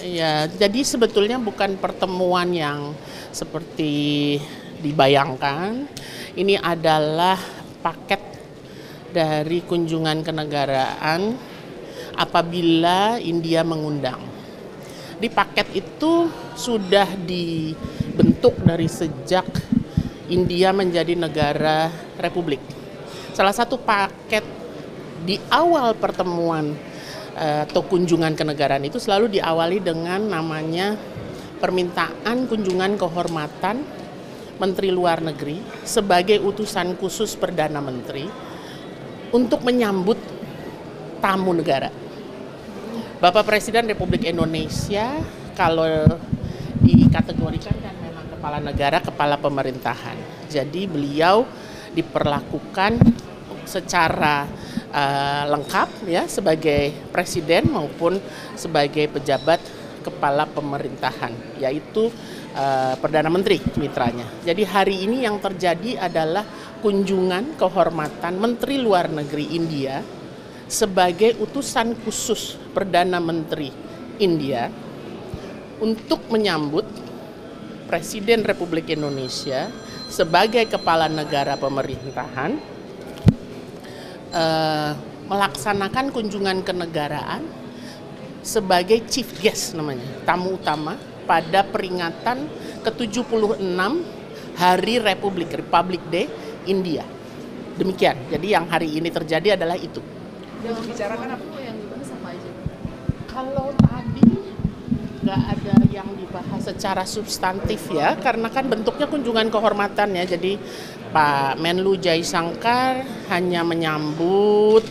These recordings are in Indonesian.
Iya, jadi sebetulnya bukan pertemuan yang seperti dibayangkan. Ini adalah paket dari kunjungan kenegaraan apabila India mengundang. Di paket itu sudah dibentuk dari sejak India menjadi negara republik. Salah satu paket di awal pertemuan atau kunjungan kenegaraan itu selalu diawali dengan namanya permintaan kunjungan kehormatan Menteri Luar Negeri sebagai utusan khusus Perdana Menteri untuk menyambut tamu negara. Bapak Presiden Republik Indonesia kalau dikategorikan kan memang kepala negara, kepala pemerintahan. Jadi beliau diperlakukan secara lengkap ya sebagai presiden maupun sebagai pejabat kepala pemerintahan, yaitu Perdana Menteri mitranya. Jadi hari ini yang terjadi adalah kunjungan kehormatan Menteri Luar Negeri India sebagai utusan khusus Perdana Menteri India untuk menyambut Presiden Republik Indonesia sebagai kepala negara pemerintahan melaksanakan kunjungan kenegaraan sebagai chief guest namanya, tamu utama pada peringatan ke-76 Hari Republik Day India. Demikian. Jadi yang hari ini terjadi adalah itu. Yang dibicarakan apa yang dibahas apa aja? Kalau tadi nggak ada yang dibahas secara substantif ya, karena kan bentuknya kunjungan kehormatan ya. Jadi Pak Menlu Jaishankar hanya menyambut,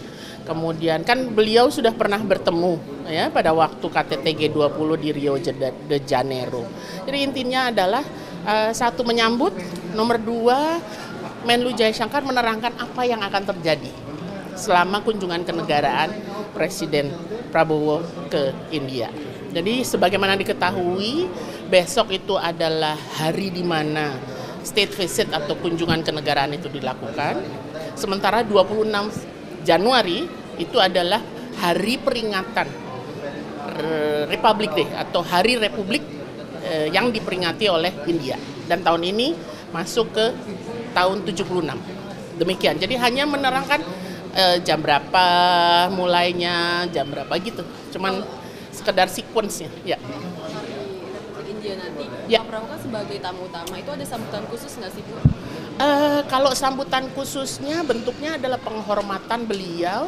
kemudian kan beliau sudah pernah bertemu ya pada waktu KTT G20 di Rio de Janeiro. Jadi intinya adalah satu menyambut, nomor dua Menlu Jaishankar menerangkan apa yang akan terjadi selama kunjungan kenegaraan Presiden Prabowo ke India. Jadi sebagaimana diketahui besok itu adalah hari di mana state visit atau kunjungan kenegaraan itu dilakukan. Sementara 26 Januari itu adalah hari peringatan Republic Day atau Hari Republik yang diperingati oleh India. Dan tahun ini masuk ke tahun 76. Demikian. Jadi hanya menerangkan jam berapa mulainya, jam berapa gitu. Cuman sekedar sequence-nya. Ya. India nanti, ya. Pak Prabowo kan sebagai tamu utama itu ada sambutan khusus nggak sih Bu? Kalau sambutan khususnya bentuknya adalah penghormatan beliau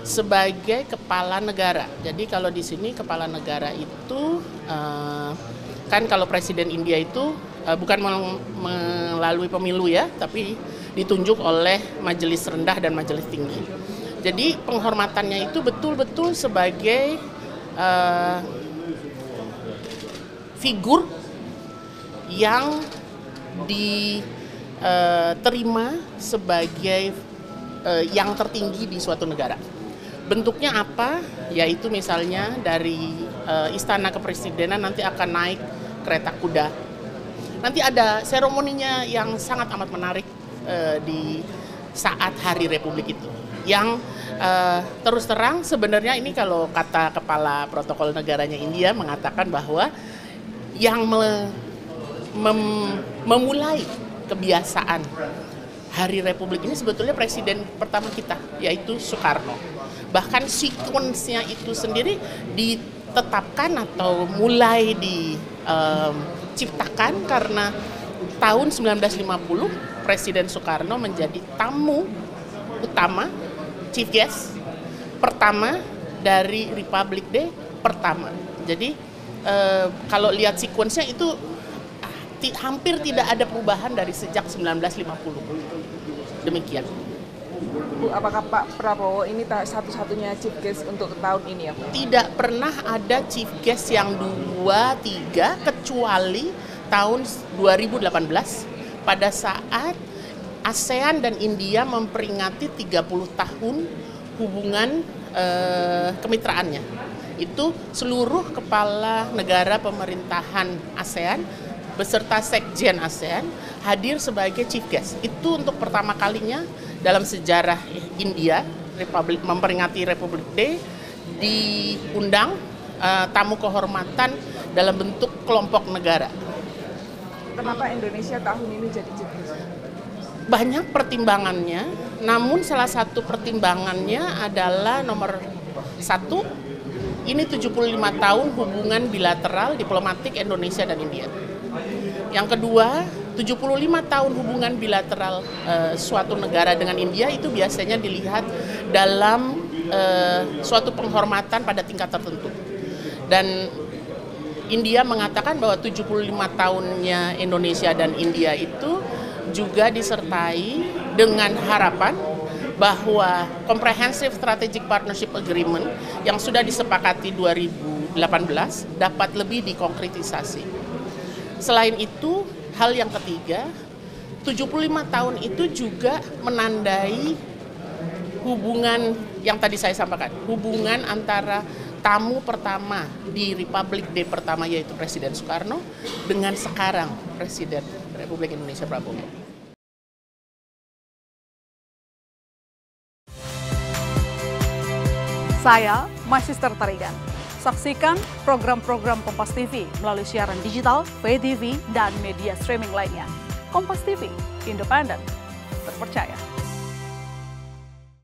sebagai kepala negara. Jadi kalau di sini kepala negara itu kan kalau Presiden India itu bukan melalui pemilu ya, tapi ditunjuk oleh majelis rendah dan majelis tinggi. Jadi penghormatannya itu betul-betul sebagai figur yang diterima sebagai yang tertinggi di suatu negara. Bentuknya apa? Yaitu misalnya dari Istana Kepresidenan nanti akan naik kereta kuda. Nanti ada seremoninya yang sangat amat menarik di saat Hari Republik itu. Yang terus terang sebenarnya ini kalau kata kepala protokol negaranya India mengatakan bahwa yang memulai kebiasaan Hari Republik ini sebetulnya presiden pertama kita, yaitu Soekarno. Bahkan sequence-nya itu sendiri ditetapkan atau mulai diciptakan karena tahun 1950 Presiden Soekarno menjadi tamu utama, chief guest pertama dari Republic Day pertama. Jadi kalau lihat sequence-nya itu hampir tidak ada perubahan dari sejak 1950. Demikian. Bu, apakah Pak Prabowo ini satu-satunya chief guest untuk tahun ini ya Bu? Tidak pernah ada chief guest yang 2-3 kecuali tahun 2018 pada saat ASEAN dan India memperingati 30 tahun hubungan kemitraannya. Itu seluruh kepala negara pemerintahan ASEAN beserta Sekjen ASEAN hadir sebagai chief guest. Itu untuk pertama kalinya dalam sejarah India memperingati Republic Day diundang tamu kehormatan dalam bentuk kelompok negara. Kenapa Indonesia tahun ini jadi chief guest? Banyak pertimbangannya, namun salah satu pertimbangannya adalah nomor satu, ini 75 tahun hubungan bilateral diplomatik Indonesia dan India. Yang kedua, 75 tahun hubungan bilateral suatu negara dengan India itu biasanya dilihat dalam suatu penghormatan pada tingkat tertentu. Dan India mengatakan bahwa 75 tahunnya Indonesia dan India itu juga disertai dengan harapan bahwa Comprehensive Strategic Partnership Agreement yang sudah disepakati 2018 dapat lebih dikonkretisasi. Selain itu, hal yang ketiga, 75 tahun itu juga menandai hubungan yang tadi saya sampaikan, hubungan antara tamu pertama di Republik Day pertama yaitu Presiden Soekarno dengan sekarang Presiden Republik Indonesia Prabowo. Saya Magister Tarigan. Saksikan program-program Kompas TV melalui siaran digital, pay TV, dan media streaming lainnya. Kompas TV, independen, terpercaya.